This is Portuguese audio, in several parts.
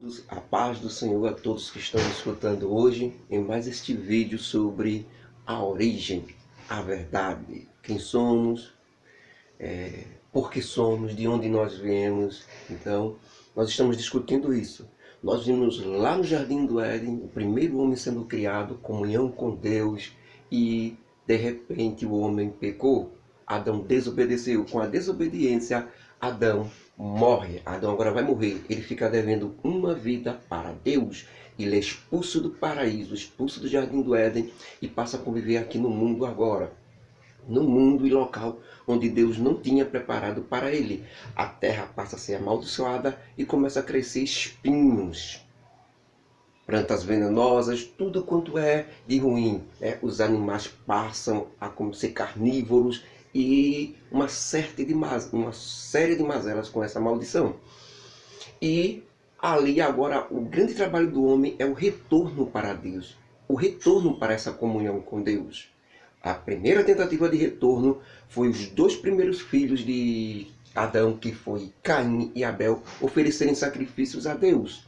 A paz do Senhor a todos que estão escutando hoje em mais este vídeo sobre a origem, a verdade, quem somos, por que somos, de onde nós viemos. Então, nós estamos discutindo isso. Nós vimos lá no Jardim do Éden, o primeiro homem sendo criado, comunhão com Deus, e de repente o homem pecou. Adão desobedeceu. Com a desobediência, Adão morre. Adão agora vai morrer. Ele fica devendo uma vida para Deus. Ele é expulso do paraíso, expulso do Jardim do Éden e passa a conviver aqui no mundo agora. No mundo e local onde Deus não tinha preparado para ele. A terra passa a ser amaldiçoada e começa a crescer espinhos, plantas venenosas, tudo quanto é de ruim. Os animais passam a ser carnívoros e uma série de mazelas com essa maldição. E ali agora o grande trabalho do homem é o retorno para Deus, o retorno para essa comunhão com Deus. A primeira tentativa de retorno foi os dois primeiros filhos de Adão, que foi Caim e Abel, oferecerem sacrifícios a Deus.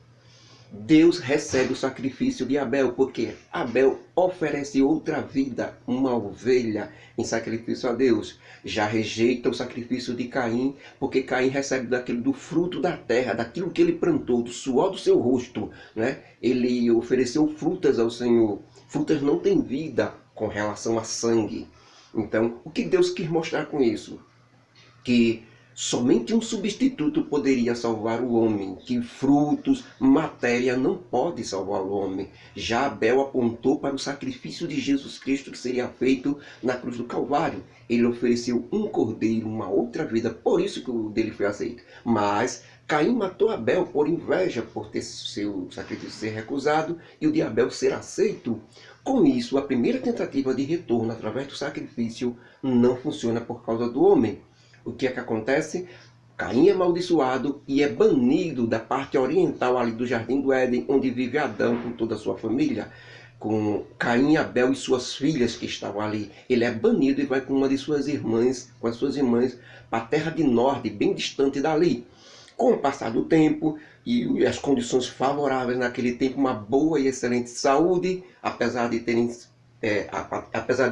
Deus recebe o sacrifício de Abel, porque Abel oferece outra vida, uma ovelha, em sacrifício a Deus. Já rejeita o sacrifício de Caim, porque Caim recebe do fruto da terra, daquilo que ele plantou, do suor do seu rosto, né? Ele ofereceu frutas ao Senhor. Frutas não têm vida com relação a sangue. Então, o que Deus quis mostrar com isso? Que somente um substituto poderia salvar o homem, que frutos, matéria não pode salvar o homem. Já Abel apontou para o sacrifício de Jesus Cristo que seria feito na cruz do Calvário. Ele ofereceu um cordeiro, uma outra vida, por isso que o dele foi aceito. Mas Caim matou Abel por inveja, por ter seu sacrifício ser recusado e o de Abel ser aceito. Com isso, a primeira tentativa de retorno através do sacrifício não funciona por causa do homem. O que é que acontece? Caim é amaldiçoado e é banido da parte oriental ali do Jardim do Éden, onde vive Adão com toda a sua família, com Caim, Abel e suas filhas que estavam ali. Ele é banido e vai com uma de suas irmãs, com as suas irmãs, para a terra de Nod, bem distante dali. Com o passar do tempo e as condições favoráveis naquele tempo, uma boa e excelente saúde, apesar de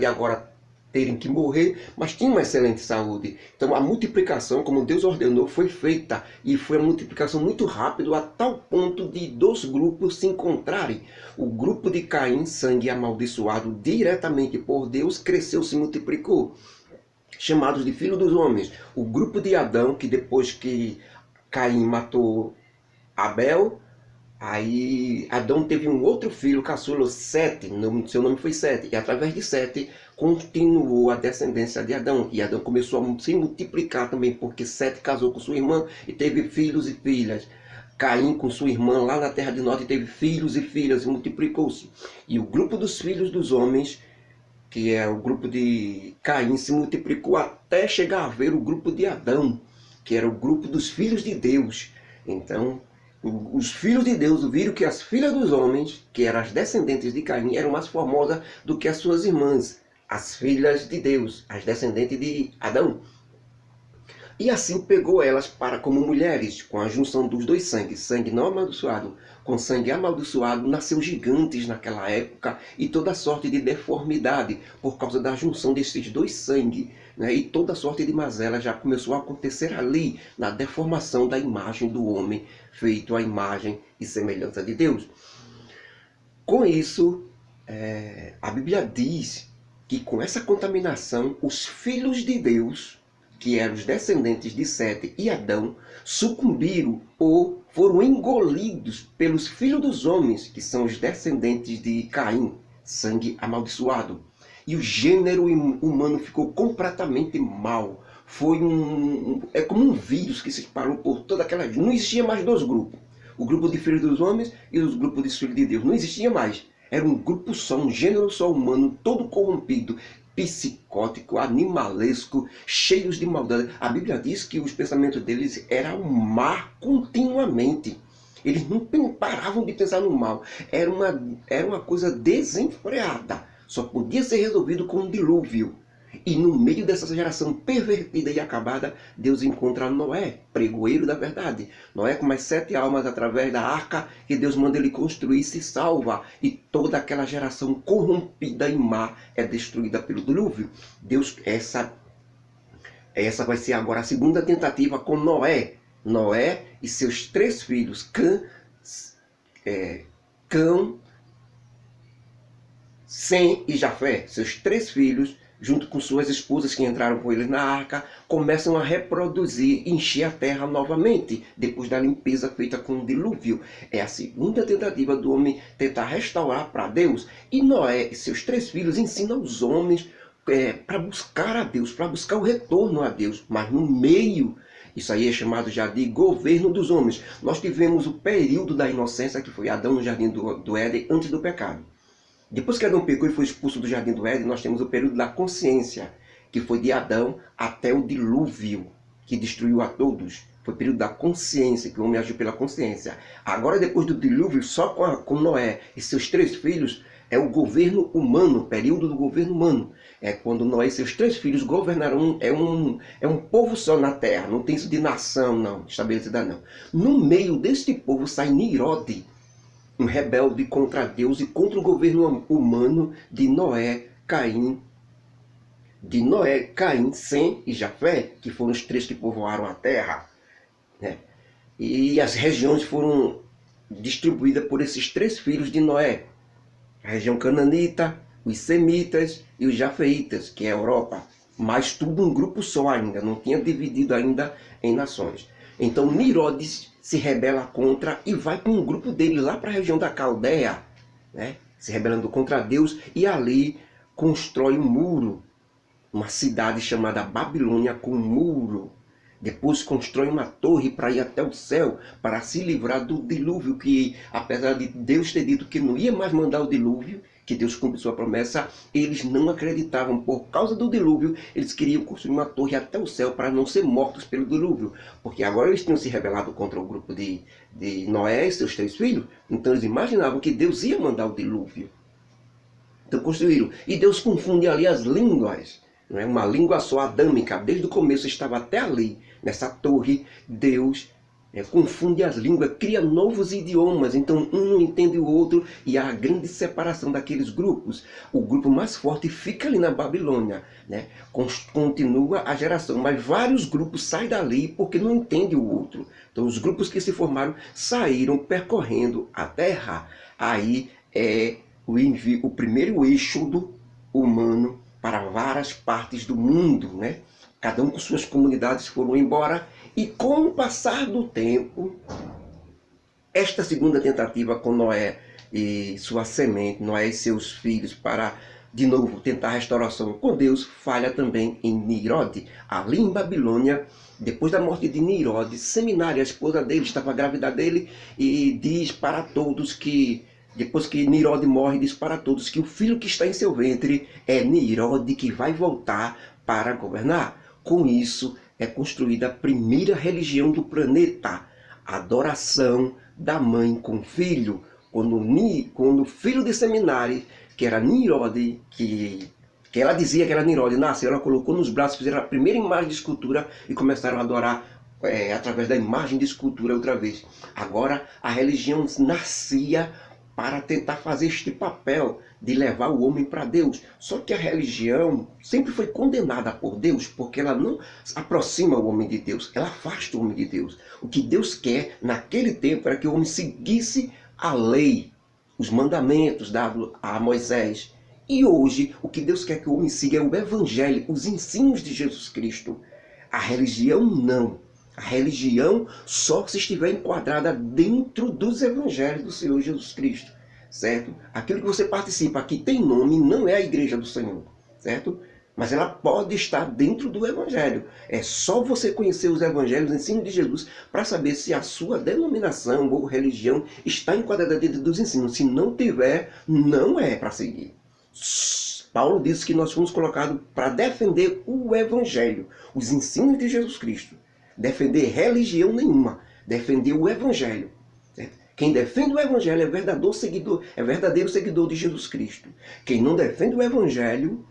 agora terem que morrer, mas tinham uma excelente saúde. Então a multiplicação, como Deus ordenou, foi feita, e foi uma multiplicação muito rápida, a tal ponto de dois grupos se encontrarem. O grupo de Caim, sangue amaldiçoado diretamente por Deus, cresceu, se multiplicou, chamados de filho dos homens. O grupo de Adão, que depois que Caim matou Abel, aí Adão teve um outro filho, caçula, Sete, seu nome foi Sete, e através de Sete continuou a descendência de Adão. E Adão começou a se multiplicar também, porque Sete casou com sua irmã e teve filhos e filhas. Caim com sua irmã lá na terra de Nod teve filhos e filhas e multiplicou-se. E o grupo dos filhos dos homens, que é o grupo de Caim, se multiplicou até chegar a ver o grupo de Adão, que era o grupo dos filhos de Deus. Então, os filhos de Deus viram que as filhas dos homens, que eram as descendentes de Caim, eram mais formosas do que as suas irmãs, as filhas de Deus, as descendentes de Adão. E assim pegou elas para como mulheres, com a junção dos dois sangues, sangue não amaldiçoado com sangue amaldiçoado, nasceu gigantes naquela época e toda sorte de deformidade por causa da junção desses dois sangues, né? E toda sorte de mazela já começou a acontecer ali, na deformação da imagem do homem, feito à imagem e semelhança de Deus. Com isso, a Bíblia diz que com essa contaminação, os filhos de Deus, que eram os descendentes de Sete e Adão, sucumbiram ou foram engolidos pelos filhos dos homens, que são os descendentes de Caim, sangue amaldiçoado. E o gênero humano ficou completamente mal. É como um vírus que se espalhou por toda aquela... Não existia mais dois grupos. O grupo de filhos dos homens e os grupos de filhos de Deus. Não existia mais. Era um grupo só, um gênero só humano, todo corrompido, psicótico, animalesco, cheios de maldade. A Bíblia diz que os pensamentos deles eram má continuamente. Eles não paravam de pensar no mal. Era uma coisa desenfreada. Só podia ser resolvido com um dilúvio. E no meio dessa geração pervertida e acabada, Deus encontra Noé, pregoeiro da verdade. Noé com mais 7 almas através da arca que Deus manda ele construir e se salva. E toda aquela geração corrompida e má é destruída pelo dilúvio. Deus, essa vai ser agora a segunda tentativa com Noé. Noé e seus 3 filhos, Cã, Sem e Jafé, seus 3 filhos, junto com suas esposas que entraram com ele na arca, começam a reproduzir, encher a terra novamente, depois da limpeza feita com o dilúvio. É a segunda tentativa do homem tentar restaurar para Deus. E Noé e seus 3 filhos ensinam os homens para buscar a Deus, para buscar o retorno a Deus. Mas no meio, isso aí é chamado já de governo dos homens. Nós tivemos o período da inocência, que foi Adão no jardim do Éden, antes do pecado. Depois que Adão pecou e foi expulso do jardim do Éden, nós temos o período da consciência, que foi de Adão até o dilúvio, que destruiu a todos. Foi o período da consciência, que o homem agiu pela consciência. Agora, depois do dilúvio, só com Noé e seus 3 filhos, é o governo humano, o período do governo humano. É quando Noé e seus 3 filhos governaram, é um povo só na terra, não tem isso de nação, não, estabelecida não. No meio deste povo sai Nirode, um rebelde contra Deus e contra o governo humano de Noé, Caim, Sem e Jafé, que foram os 3 que povoaram a terra, né? E as regiões foram distribuídas por esses 3 filhos de Noé. A região cananita, os semitas e os jafeitas, que é a Europa. Mas tudo um grupo só ainda, não tinha dividido ainda em nações. Então Nirode se rebela contra e vai com um grupo dele lá para a região da Caldeia, né? Se rebelando contra Deus, e ali constrói um muro, uma cidade chamada Babilônia com um muro. Depois constrói uma torre para ir até o céu, para se livrar do dilúvio, que apesar de Deus ter dito que não ia mais mandar o dilúvio, que Deus cumpre sua promessa, eles não acreditavam. Por causa do dilúvio, eles queriam construir uma torre até o céu para não ser mortos pelo dilúvio. Porque agora eles tinham se rebelado contra o grupo de Noé e seus 3 filhos, então eles imaginavam que Deus ia mandar o dilúvio. Então construíram. E Deus confunde ali as línguas. Não é uma língua só adâmica, desde o começo estava até ali, nessa torre. Deus confunde as línguas, cria novos idiomas, então um não entende o outro, e há a grande separação daqueles grupos. O grupo mais forte fica ali na Babilônia, né? Continua a geração, mas vários grupos saem dali porque não entendem o outro. Então os grupos que se formaram saíram percorrendo a terra. Aí é o primeiro êxodo humano para várias partes do mundo, né? Cada um com suas comunidades foram embora, e com o passar do tempo, esta segunda tentativa com Noé e sua semente, Noé e seus filhos, para de novo tentar a restauração com Deus, falha também em Nirode. Ali em Babilônia, depois da morte de Nirode, Seminária, a esposa dele, estava grávida dele, e diz para todos que, depois que Nirode morre, diz para todos que o filho que está em seu ventre é Nirode, que vai voltar para governar. Com isso, é construída a primeira religião do planeta, a adoração da mãe com o filho. Quando o filho de Seminário, que era Nirode, que ela dizia que era Nirode, nasceu, ela colocou nos braços, fizeram a primeira imagem de escultura e começaram a adorar através da imagem de escultura outra vez. Agora a religião nascia para tentar fazer este papel de levar o homem para Deus. Só que a religião sempre foi condenada por Deus, porque ela não aproxima o homem de Deus, ela afasta o homem de Deus. O que Deus quer naquele tempo era que o homem seguisse a lei, os mandamentos dados a Moisés. E hoje o que Deus quer que o homem siga é o evangelho, os ensinos de Jesus Cristo. A religião não. A religião só se estiver enquadrada dentro dos evangelhos do Senhor Jesus Cristo, certo? Aquilo que você participa, que tem nome, não é a igreja do Senhor, certo? Mas ela pode estar dentro do evangelho. É só você conhecer os evangelhos, o ensino de Jesus, para saber se a sua denominação ou religião está enquadrada dentro dos ensinos. Se não tiver, não é para seguir. Paulo disse que nós fomos colocados para defender o evangelho, os ensinos de Jesus Cristo. Defender religião nenhuma, defender o evangelho. Certo? Quem defende o evangelho é verdadeiro seguidor de Jesus Cristo. Quem não defende o evangelho,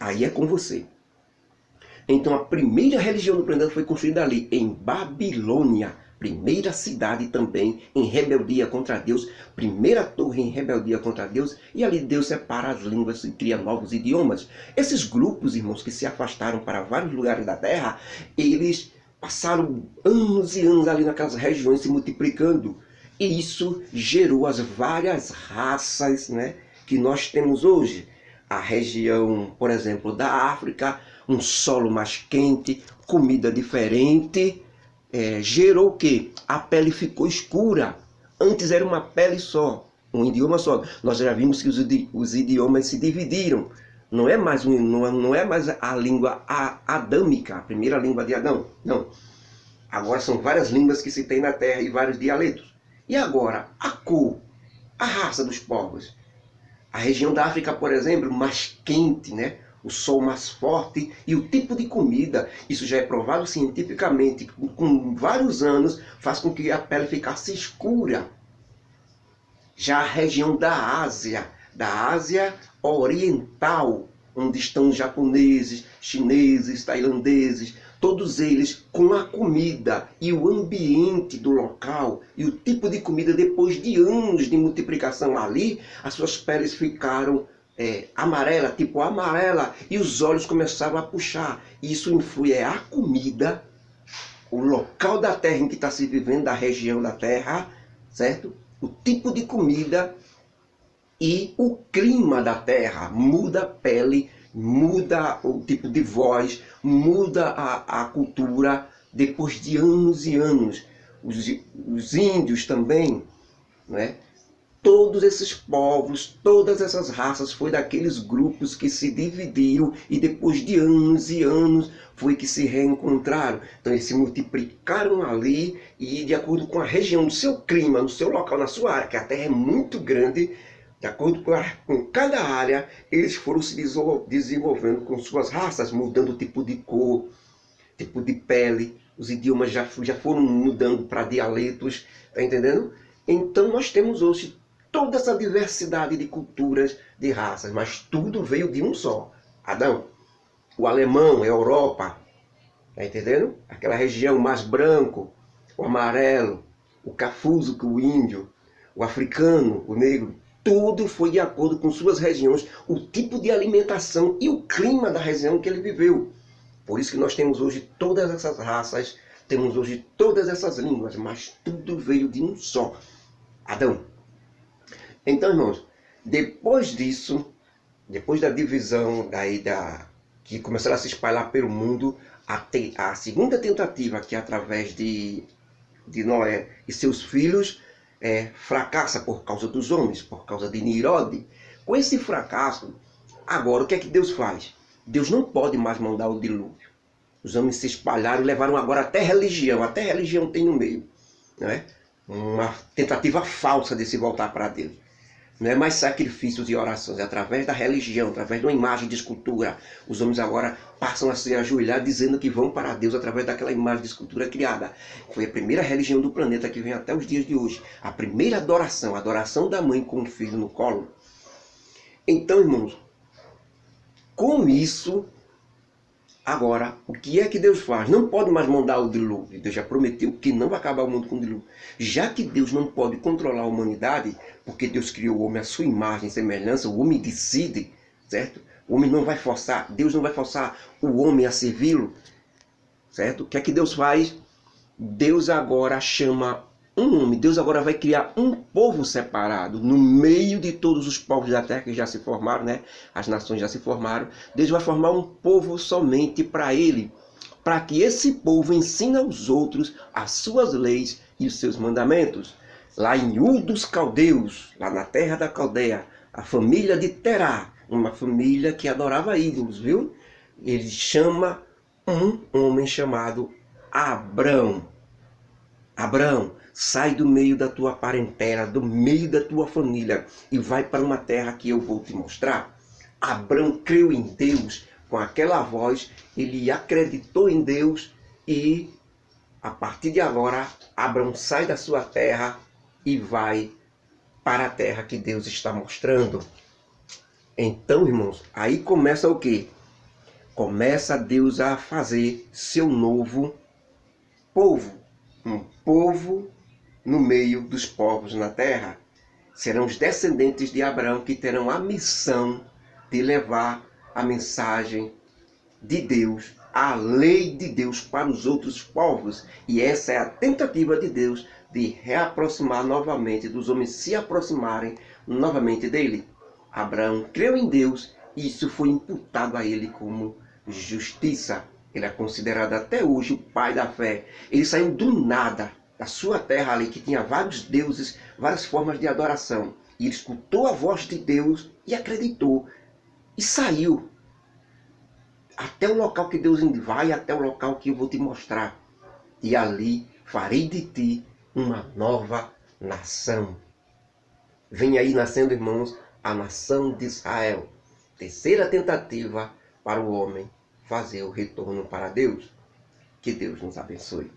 Aí é com você. Então a primeira religião do planeta foi construída ali, em Babilônia. Primeira cidade também em rebeldia contra Deus. Primeira torre em rebeldia contra Deus. E ali Deus separa as línguas e cria novos idiomas. Esses grupos, irmãos, que se afastaram para vários lugares da terra, eles passaram anos e anos ali naquelas regiões se multiplicando. E isso gerou as várias raças, né, que nós temos hoje. A região, por exemplo, da África, um solo mais quente, comida diferente, gerou o quê? A pele ficou escura. Antes era uma pele só, um idioma só. Nós já vimos que os idiomas se dividiram. Não é mais a língua adâmica, a primeira língua de Adão. Não. Agora são várias línguas que se tem na Terra e vários dialetos. E agora, a cor, a raça dos povos. A região da África, por exemplo, mais quente, né? O sol mais forte e o tipo de comida. Isso já é provado cientificamente. Com vários anos, faz com que a pele ficasse escura. Já a região da Ásia Oriental, onde estão os japoneses, chineses, tailandeses, todos eles com a comida e o ambiente do local e o tipo de comida, depois de anos de multiplicação ali, as suas peles ficaram amarela, tipo amarela, e os olhos começaram a puxar. Isso influi a comida, o local da terra em que está se vivendo, da região da terra, certo? O tipo de comida e o clima da terra. Muda a pele, muda o tipo de voz, muda a cultura depois de anos e anos. Os índios também, né? Todos esses povos, todas essas raças, foi daqueles grupos que se dividiram e depois de anos e anos foi que se reencontraram. Então eles se multiplicaram ali e de acordo com a região, do seu clima, no seu local, na sua área, que a Terra é muito grande, de acordo com cada área, eles foram se desenvolvendo com suas raças, mudando o tipo de cor, tipo de pele, os idiomas já foram mudando para dialetos, tá entendendo? Então nós temos hoje toda essa diversidade de culturas, de raças, mas tudo veio de um só, Adão. O alemão, a Europa, tá entendendo? Aquela região mais branco, o amarelo, o cafuso, o índio, o africano, o negro, tudo foi de acordo com suas regiões, o tipo de alimentação e o clima da região que ele viveu. Por isso que nós temos hoje todas essas raças, temos hoje todas essas línguas, mas tudo veio de um só, Adão. Então, irmãos, depois disso, depois da divisão que começaram a se espalhar pelo mundo, a segunda tentativa, que é através de Noé e seus filhos, fracassa por causa dos homens, por causa de Nirode. Com esse fracasso, agora o que é que Deus faz? Deus não pode mais mandar o dilúvio. Os homens se espalharam e levaram agora até religião tem no meio, né? Uma tentativa falsa de se voltar para Deus. Não é mais sacrifícios e orações, é através da religião, através de uma imagem de escultura. Os homens agora passam a se ajoelhar dizendo que vão para Deus através daquela imagem de escultura criada. Foi a primeira religião do planeta que vem até os dias de hoje. A primeira adoração, a adoração da mãe com o filho no colo. Então, irmãos, com isso, agora, o que é que Deus faz? Não pode mais mandar o dilúvio. Deus já prometeu que não vai acabar o mundo com o dilúvio. Já que Deus não pode controlar a humanidade, porque Deus criou o homem à sua imagem e semelhança, o homem decide, certo? O homem não vai forçar, Deus não vai forçar o homem a servi-lo, certo? O que é que Deus faz? Deus agora chama um homem, Deus agora vai criar um povo separado, no meio de todos os povos da terra que já se formaram, né? As nações já se formaram. Deus vai formar um povo somente para ele, para que esse povo ensine aos outros as suas leis e os seus mandamentos. Lá em Ur dos Caldeus, lá na terra da Caldeia, a família de Terá, uma família que adorava ídolos, viu? Ele chama um homem chamado Abrão. Abrão, sai do meio da tua parentela, do meio da tua família e vai para uma terra que eu vou te mostrar. Abrão creu em Deus, com aquela voz, ele acreditou em Deus e a partir de agora, Abrão sai da sua terra e vai para a terra que Deus está mostrando. Então, irmãos, aí começa o quê? começa Deus a fazer seu novo povo, um povo no meio dos povos na terra. Serão os descendentes de Abraão que terão a missão de levar a mensagem de Deus, a lei de Deus para os outros povos. E essa é a tentativa de Deus de reaproximar novamente, dos homens se aproximarem novamente dele. Abraão creu em Deus e isso foi imputado a ele como justiça. Ele é considerado até hoje o pai da fé. Ele saiu do nada, da sua terra ali, que tinha vários deuses, várias formas de adoração. E ele escutou a voz de Deus e acreditou. E saiu até o local que Deus vai, até o local que eu vou te mostrar. E ali farei de ti uma nova nação. Vem aí nascendo, irmãos, a nação de Israel. Terceira tentativa para o homem fazer o retorno para Deus. Que Deus nos abençoe.